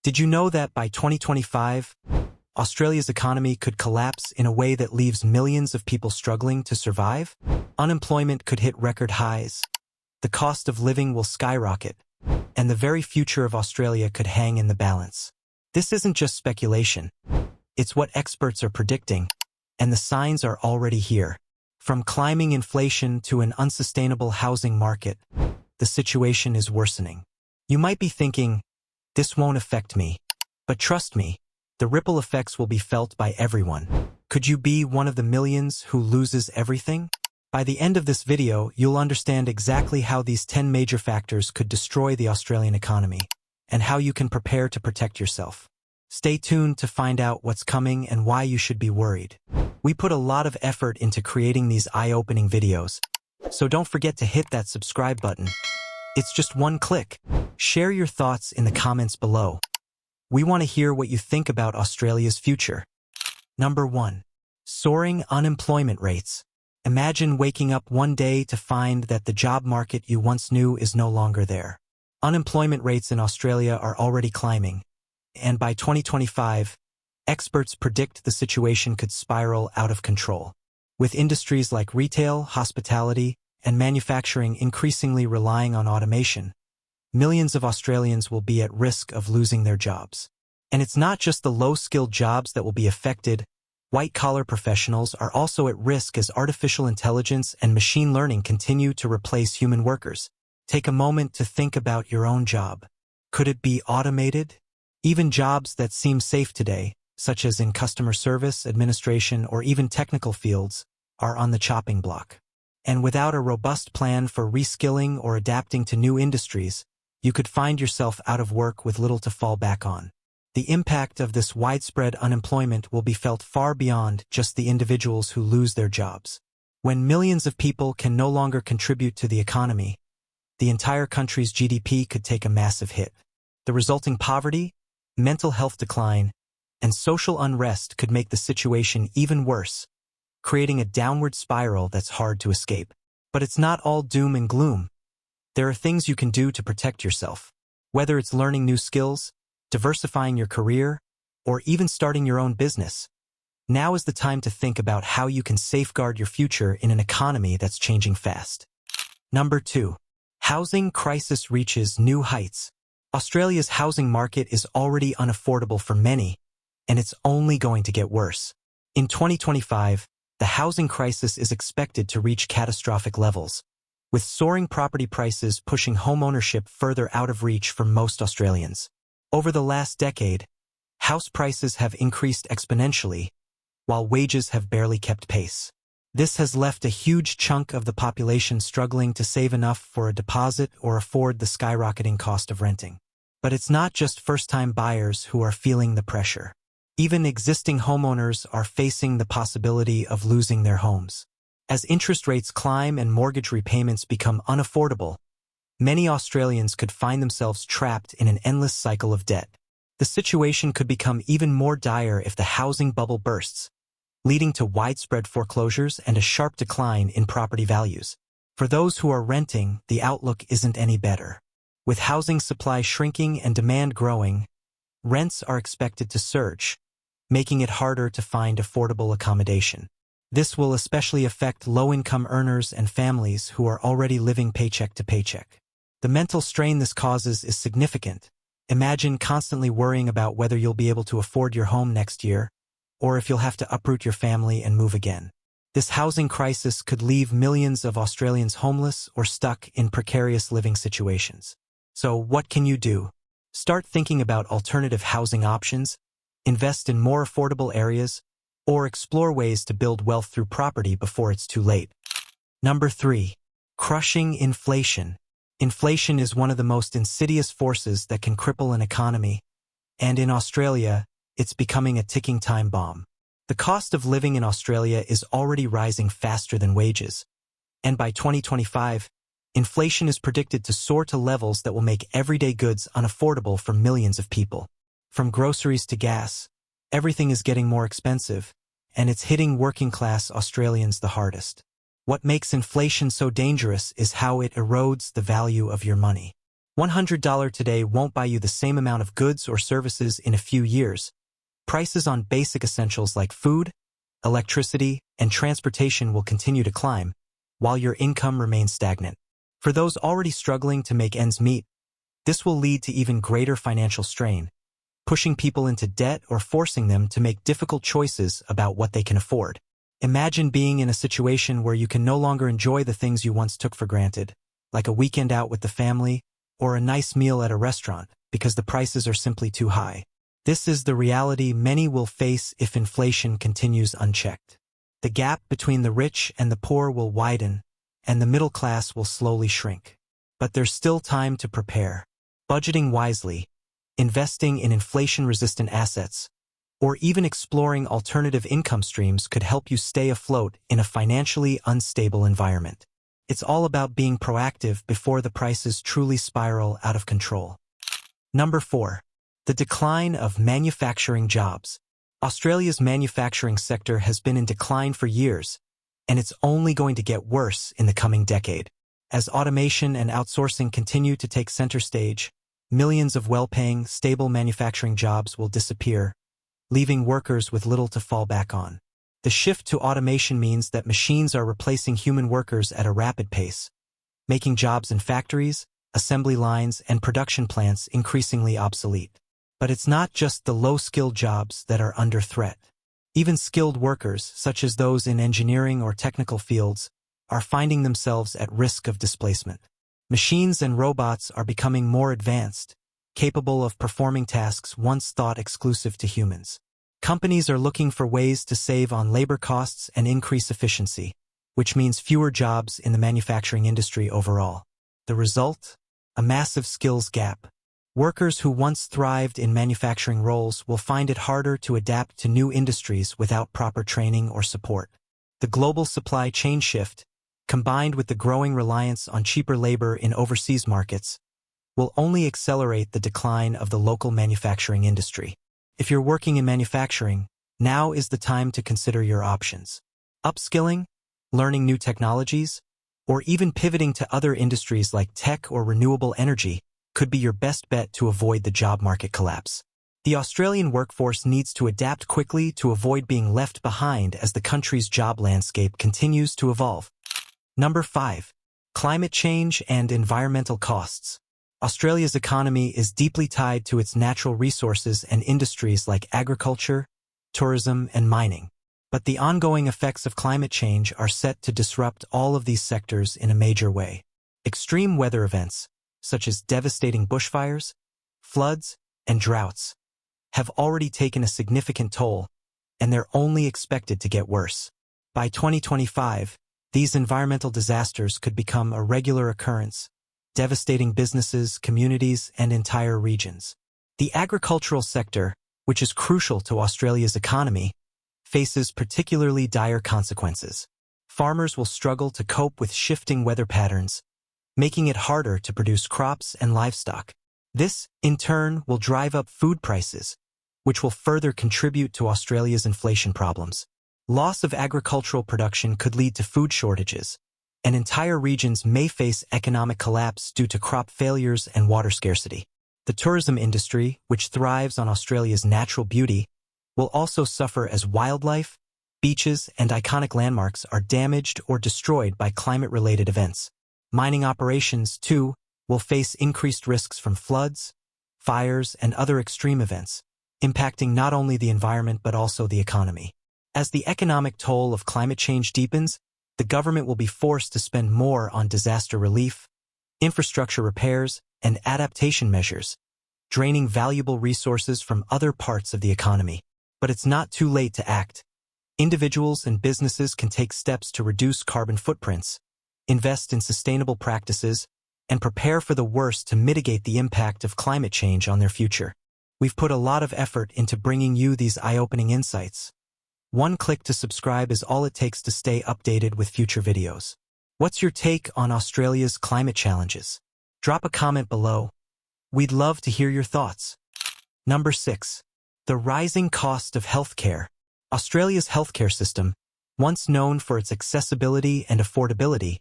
Did you know that by 2025, Australia's economy could collapse in a way that leaves millions of people struggling to survive? Unemployment could hit record highs, the cost of living will skyrocket, and the very future of Australia could hang in the balance. This isn't just speculation. It's what experts are predicting, and the signs are already here. From climbing inflation to an unsustainable housing market, the situation is worsening. You might be thinking, this won't affect me. But trust me, the ripple effects will be felt by everyone. Could you be one of the millions who loses everything? By the end of this video, you'll understand exactly how these 10 major factors could destroy the Australian economy, and how you can prepare to protect yourself. Stay tuned to find out what's coming and why you should be worried. We put a lot of effort into creating these eye-opening videos, so don't forget to hit that subscribe button. It's just one click. Share your thoughts in the comments below. We want to hear what you think about Australia's future. Number 1. Soaring unemployment rates. Imagine waking up one day to find that the job market you once knew is no longer there. Unemployment rates in Australia are already climbing, and by 2025, experts predict the situation could spiral out of control. With industries like retail, hospitality, and manufacturing increasingly relying on automation, millions of Australians will be at risk of losing their jobs. And it's not just the low-skilled jobs that will be affected. White-collar professionals are also at risk as artificial intelligence and machine learning continue to replace human workers. Take a moment to think about your own job. Could it be automated? Even jobs that seem safe today, such as in customer service, administration, or even technical fields, are on the chopping block. And without a robust plan for reskilling or adapting to new industries, you could find yourself out of work with little to fall back on. The impact of this widespread unemployment will be felt far beyond just the individuals who lose their jobs. When millions of people can no longer contribute to the economy, the entire country's GDP could take a massive hit. The resulting poverty, mental health decline, and social unrest could make the situation even worse, creating a downward spiral that's hard to escape. But it's not all doom and gloom. There are things you can do to protect yourself. Whether it's learning new skills, diversifying your career, or even starting your own business, now is the time to think about how you can safeguard your future in an economy that's changing fast. Number 2. Housing crisis reaches new heights. Australia's housing market is already unaffordable for many, and it's only going to get worse. In 2025, the housing crisis is expected to reach catastrophic levels, with soaring property prices pushing homeownership further out of reach for most Australians. Over the last decade, house prices have increased exponentially, while wages have barely kept pace. This has left a huge chunk of the population struggling to save enough for a deposit or afford the skyrocketing cost of renting. But it's not just first-time buyers who are feeling the pressure. Even existing homeowners are facing the possibility of losing their homes. As interest rates climb and mortgage repayments become unaffordable, many Australians could find themselves trapped in an endless cycle of debt. The situation could become even more dire if the housing bubble bursts, leading to widespread foreclosures and a sharp decline in property values. For those who are renting, the outlook isn't any better. With housing supply shrinking and demand growing, rents are expected to surge, making it harder to find affordable accommodation. This will especially affect low-income earners and families who are already living paycheck to paycheck. The mental strain this causes is significant. Imagine constantly worrying about whether you'll be able to afford your home next year, or if you'll have to uproot your family and move again. This housing crisis could leave millions of Australians homeless or stuck in precarious living situations. So what can you do? Start thinking about alternative housing options, invest in more affordable areas, or explore ways to build wealth through property before it's too late. Number 3. Crushing inflation. Inflation is one of the most insidious forces that can cripple an economy, and in Australia, it's becoming a ticking time bomb. The cost of living in Australia is already rising faster than wages, and by 2025, inflation is predicted to soar to levels that will make everyday goods unaffordable for millions of people. From groceries to gas, everything is getting more expensive, and it's hitting working-class Australians the hardest. What makes inflation so dangerous is how it erodes the value of your money. $100 today won't buy you the same amount of goods or services in a few years. Prices on basic essentials like food, electricity, and transportation will continue to climb, while your income remains stagnant. For those already struggling to make ends meet, this will lead to even greater financial strain, pushing people into debt or forcing them to make difficult choices about what they can afford. Imagine being in a situation where you can no longer enjoy the things you once took for granted, like a weekend out with the family or a nice meal at a restaurant, because the prices are simply too high. This is the reality many will face if inflation continues unchecked. The gap between the rich and the poor will widen, and the middle class will slowly shrink. But there's still time to prepare. Budgeting wisely, investing in inflation-resistant assets, or even exploring alternative income streams could help you stay afloat in a financially unstable environment. It's all about being proactive before the prices truly spiral out of control. Number 4. The decline of manufacturing jobs. Australia's manufacturing sector has been in decline for years, and it's only going to get worse in the coming decade. As automation and outsourcing continue to take center stage, millions of well-paying, stable manufacturing jobs will disappear, leaving workers with little to fall back on. The shift to automation means that machines are replacing human workers at a rapid pace, making jobs in factories, assembly lines, and production plants increasingly obsolete. But it's not just the low-skilled jobs that are under threat. Even skilled workers, such as those in engineering or technical fields, are finding themselves at risk of displacement. Machines and robots are becoming more advanced, capable of performing tasks once thought exclusive to humans. Companies are looking for ways to save on labor costs and increase efficiency, which means fewer jobs in the manufacturing industry overall. The result? A massive skills gap. Workers who once thrived in manufacturing roles will find it harder to adapt to new industries without proper training or support. The global supply chain shift, combined with the growing reliance on cheaper labor in overseas markets, will only accelerate the decline of the local manufacturing industry. If you're working in manufacturing, now is the time to consider your options. Upskilling, learning new technologies, or even pivoting to other industries like tech or renewable energy could be your best bet to avoid the job market collapse. The Australian workforce needs to adapt quickly to avoid being left behind as the country's job landscape continues to evolve. Number 5. Climate change and environmental costs. Australia's economy is deeply tied to its natural resources and industries like agriculture, tourism, and mining. But the ongoing effects of climate change are set to disrupt all of these sectors in a major way. Extreme weather events, such as devastating bushfires, floods, and droughts, have already taken a significant toll, and they're only expected to get worse. By 2025, these environmental disasters could become a regular occurrence, devastating businesses, communities, and entire regions. The agricultural sector, which is crucial to Australia's economy, faces particularly dire consequences. Farmers will struggle to cope with shifting weather patterns, making it harder to produce crops and livestock. This, in turn, will drive up food prices, which will further contribute to Australia's inflation problems. Loss of agricultural production could lead to food shortages, and entire regions may face economic collapse due to crop failures and water scarcity. The tourism industry, which thrives on Australia's natural beauty, will also suffer as wildlife, beaches, and iconic landmarks are damaged or destroyed by climate-related events. Mining operations, too, will face increased risks from floods, fires, and other extreme events, impacting not only the environment but also the economy. As the economic toll of climate change deepens, the government will be forced to spend more on disaster relief, infrastructure repairs, and adaptation measures, draining valuable resources from other parts of the economy. But it's not too late to act. Individuals and businesses can take steps to reduce carbon footprints, invest in sustainable practices, and prepare for the worst to mitigate the impact of climate change on their future. We've put a lot of effort into bringing you these eye-opening insights. One click to subscribe is all it takes to stay updated with future videos. What's your take on Australia's climate challenges? Drop a comment below. We'd love to hear your thoughts. Number 6. The rising cost of healthcare. Australia's healthcare system, once known for its accessibility and affordability,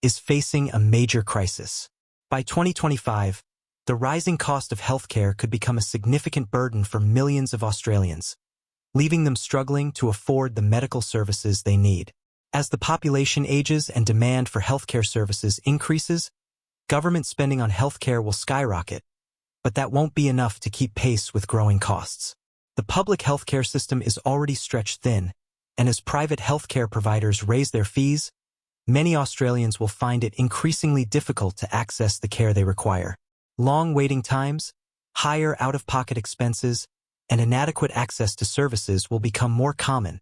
is facing a major crisis. By 2025, the rising cost of healthcare could become a significant burden for millions of Australians, leaving them struggling to afford the medical services they need. As the population ages and demand for healthcare services increases, government spending on healthcare will skyrocket, but that won't be enough to keep pace with growing costs. The public healthcare system is already stretched thin, and as private healthcare providers raise their fees, many Australians will find it increasingly difficult to access the care they require. Long waiting times, higher out-of-pocket expenses, and inadequate access to services will become more common,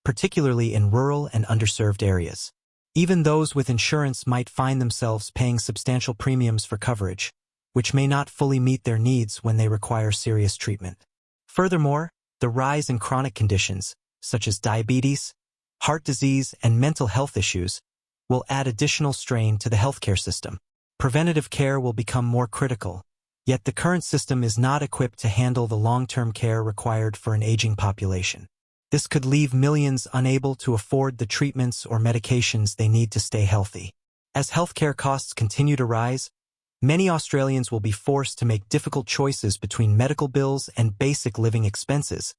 particularly in rural and underserved areas. Even those with insurance might find themselves paying substantial premiums for coverage, which may not fully meet their needs when they require serious treatment. Furthermore, the rise in chronic conditions, such as diabetes, heart disease, and mental health issues, will add additional strain to the healthcare system. Preventative care will become more critical, yet the current system is not equipped to handle the long-term care required for an aging population. This could leave millions unable to afford the treatments or medications they need to stay healthy. As healthcare costs continue to rise, many Australians will be forced to make difficult choices between medical bills and basic living expenses,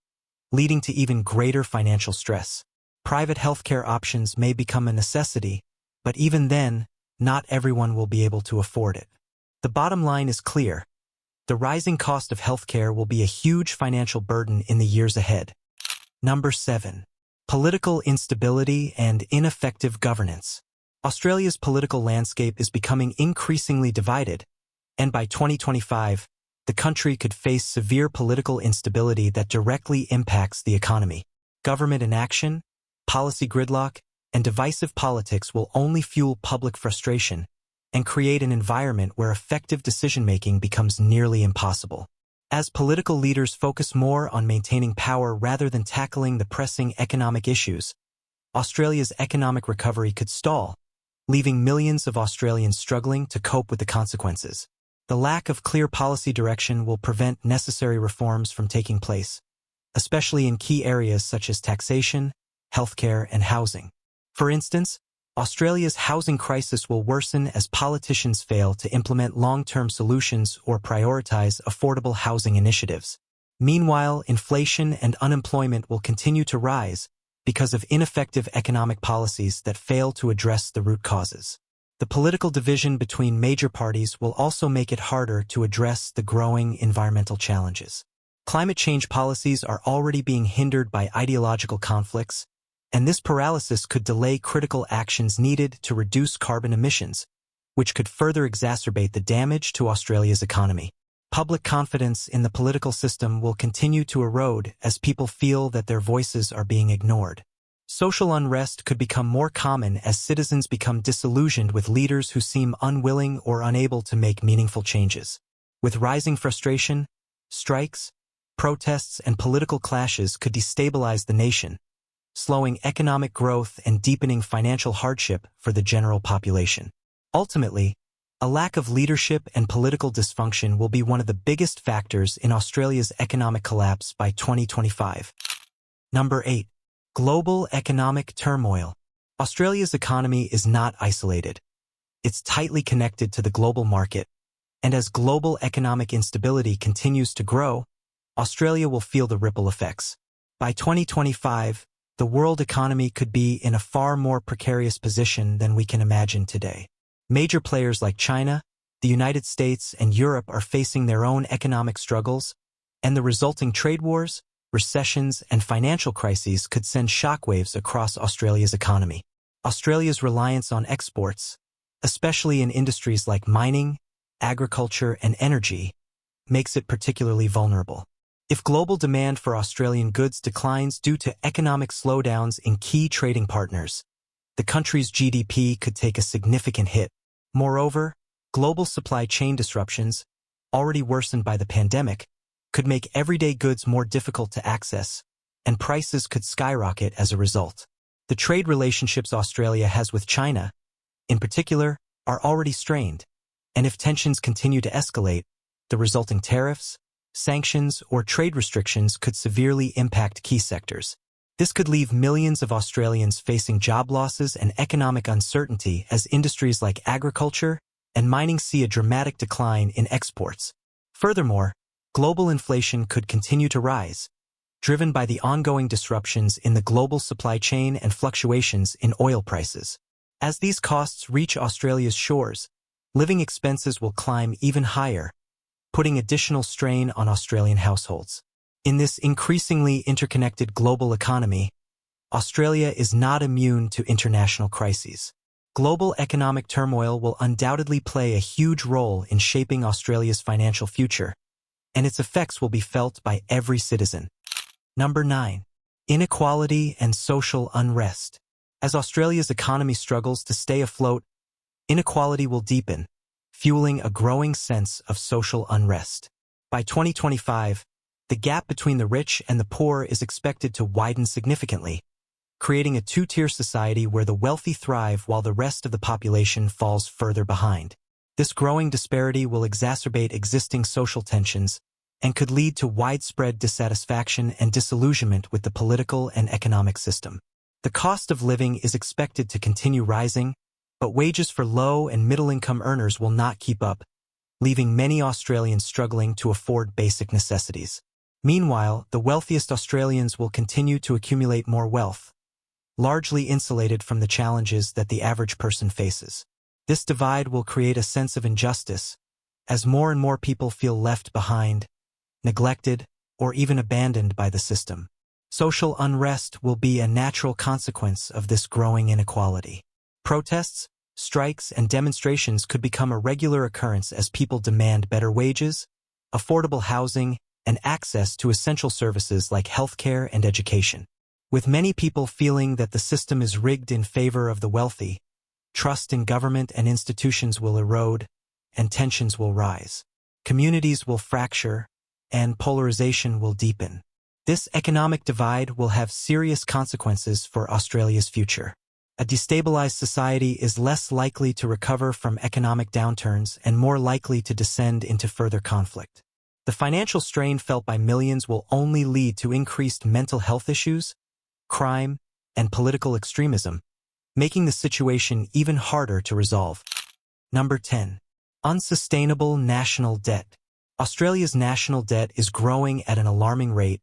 leading to even greater financial stress. Private healthcare options may become a necessity, but even then, not everyone will be able to afford it. The bottom line is clear. The rising cost of healthcare will be a huge financial burden in the years ahead. Number 7. Political instability and ineffective governance. Australia's political landscape is becoming increasingly divided, and by 2025, the country could face severe political instability that directly impacts the economy. Government inaction, policy gridlock, and divisive politics will only fuel public frustration and create an environment where effective decision-making becomes nearly impossible. As political leaders focus more on maintaining power rather than tackling the pressing economic issues, Australia's economic recovery could stall, leaving millions of Australians struggling to cope with the consequences. The lack of clear policy direction will prevent necessary reforms from taking place, especially in key areas such as taxation, healthcare, and housing. For instance, Australia's housing crisis will worsen as politicians fail to implement long-term solutions or prioritize affordable housing initiatives. Meanwhile, inflation and unemployment will continue to rise because of ineffective economic policies that fail to address the root causes. The political division between major parties will also make it harder to address the growing environmental challenges. Climate change policies are already being hindered by ideological conflicts, and this paralysis could delay critical actions needed to reduce carbon emissions, which could further exacerbate the damage to Australia's economy. Public confidence in the political system will continue to erode as people feel that their voices are being ignored. Social unrest could become more common as citizens become disillusioned with leaders who seem unwilling or unable to make meaningful changes. With rising frustration, strikes, protests, and political clashes could destabilize the nation, slowing economic growth and deepening financial hardship for the general population. Ultimately, a lack of leadership and political dysfunction will be one of the biggest factors in Australia's economic collapse by 2025. Number 8. Global economic turmoil. Australia's economy is not isolated. It's tightly connected to the global market, and as global economic instability continues to grow, Australia will feel the ripple effects. By 2025, the world economy could be in a far more precarious position than we can imagine today. Major players like China, the United States, and Europe are facing their own economic struggles, and the resulting trade wars, recessions, and financial crises could send shockwaves across Australia's economy. Australia's reliance on exports, especially in industries like mining, agriculture, and energy, makes it particularly vulnerable. If global demand for Australian goods declines due to economic slowdowns in key trading partners, the country's GDP could take a significant hit. Moreover, global supply chain disruptions, already worsened by the pandemic, could make everyday goods more difficult to access, and prices could skyrocket as a result. The trade relationships Australia has with China, in particular, are already strained, and if tensions continue to escalate, the resulting tariffs, sanctions, or trade restrictions could severely impact key sectors. This could leave millions of Australians facing job losses and economic uncertainty as industries like agriculture, and mining see a dramatic decline in exports. Furthermore, global inflation could continue to rise, driven by the ongoing disruptions in the global supply chain and fluctuations in oil prices. As these costs reach Australia's shores, living expenses will climb even higher, putting additional strain on Australian households. In this increasingly interconnected global economy, Australia is not immune to international crises. Global economic turmoil will undoubtedly play a huge role in shaping Australia's financial future, and its effects will be felt by every citizen. Number 9. Inequality and social unrest. As Australia's economy struggles to stay afloat, inequality will deepen, fueling a growing sense of social unrest. By 2025, the gap between the rich and the poor is expected to widen significantly, creating a two-tier society where the wealthy thrive while the rest of the population falls further behind. This growing disparity will exacerbate existing social tensions and could lead to widespread dissatisfaction and disillusionment with the political and economic system. The cost of living is expected to continue rising, but wages for low and middle-income earners will not keep up, leaving many Australians struggling to afford basic necessities. Meanwhile, the wealthiest Australians will continue to accumulate more wealth, largely insulated from the challenges that the average person faces. This divide will create a sense of injustice, as more and more people feel left behind, neglected, or even abandoned by the system. Social unrest will be a natural consequence of this growing inequality. Protests, strikes, and demonstrations could become a regular occurrence as people demand better wages, affordable housing, and access to essential services like healthcare and education. With many people feeling that the system is rigged in favor of the wealthy, trust in government and institutions will erode, and tensions will rise. Communities will fracture, and polarization will deepen. This economic divide will have serious consequences for Australia's future. A destabilized society is less likely to recover from economic downturns and more likely to descend into further conflict. The financial strain felt by millions will only lead to increased mental health issues, crime, and political extremism, making the situation even harder to resolve. Number 10. Unsustainable national debt. Australia's national debt is growing at an alarming rate,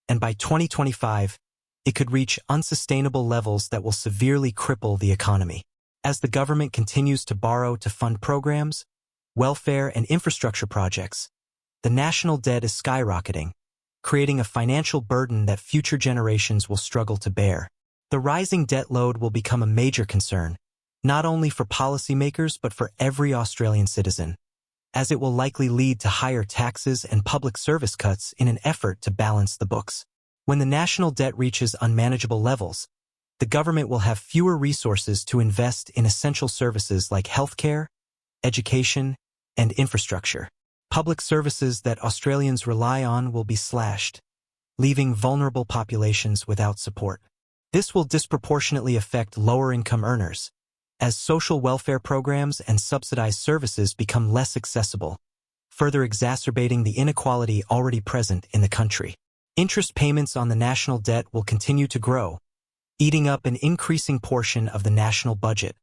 and by 2025, it could reach unsustainable levels that will severely cripple the economy. As the government continues to borrow to fund programs, welfare, and infrastructure projects, the national debt is skyrocketing, creating a financial burden that future generations will struggle to bear. The rising debt load will become a major concern, not only for policymakers but for every Australian citizen, as it will likely lead to higher taxes and public service cuts in an effort to balance the books. When the national debt reaches unmanageable levels, the government will have fewer resources to invest in essential services like healthcare, education, and infrastructure. Public services that Australians rely on will be slashed, leaving vulnerable populations without support. This will disproportionately affect lower-income earners, as social welfare programs and subsidized services become less accessible, further exacerbating the inequality already present in the country. Interest payments on the national debt will continue to grow, eating up an increasing portion of the national budget,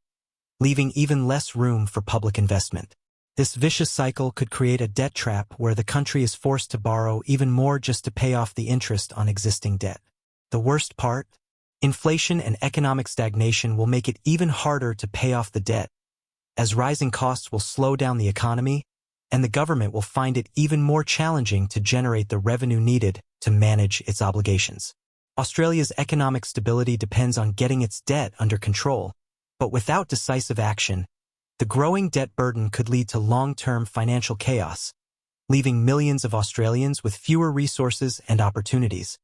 leaving even less room for public investment. This vicious cycle could create a debt trap where the country is forced to borrow even more just to pay off the interest on existing debt. The worst part? Inflation and economic stagnation will make it even harder to pay off the debt, as rising costs will slow down the economy, and the government will find it even more challenging to generate the revenue needed to manage its obligations. Australia's economic stability depends on getting its debt under control, but without decisive action, the growing debt burden could lead to long-term financial chaos, leaving millions of Australians with fewer resources and opportunities.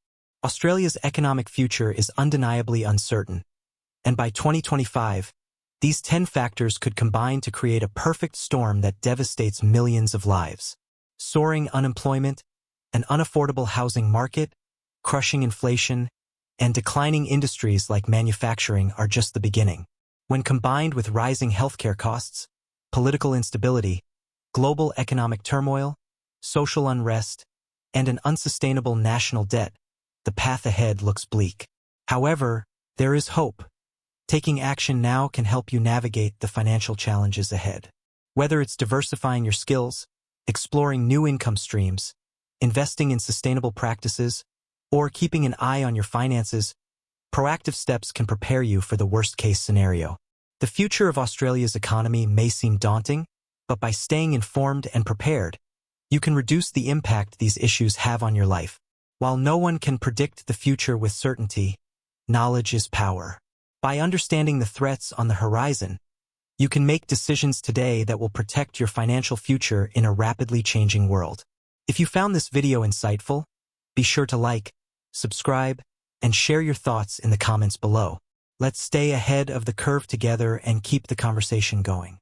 Australia's economic future is undeniably uncertain, and by 2025, these 10 factors could combine to create a perfect storm that devastates millions of lives. Soaring unemployment, an unaffordable housing market, crushing inflation, and declining industries like manufacturing are just the beginning. When combined with rising healthcare costs, political instability, global economic turmoil, social unrest, and an unsustainable national debt, the path ahead looks bleak. However, there is hope. Taking action now can help you navigate the financial challenges ahead. Whether it's diversifying your skills, exploring new income streams, investing in sustainable practices, or keeping an eye on your finances, proactive steps can prepare you for the worst-case scenario. The future of Australia's economy may seem daunting, but by staying informed and prepared, you can reduce the impact these issues have on your life. While no one can predict the future with certainty, knowledge is power. By understanding the threats on the horizon, you can make decisions today that will protect your financial future in a rapidly changing world. If you found this video insightful, be sure to like, subscribe, and share your thoughts in the comments below. Let's stay ahead of the curve together and keep the conversation going.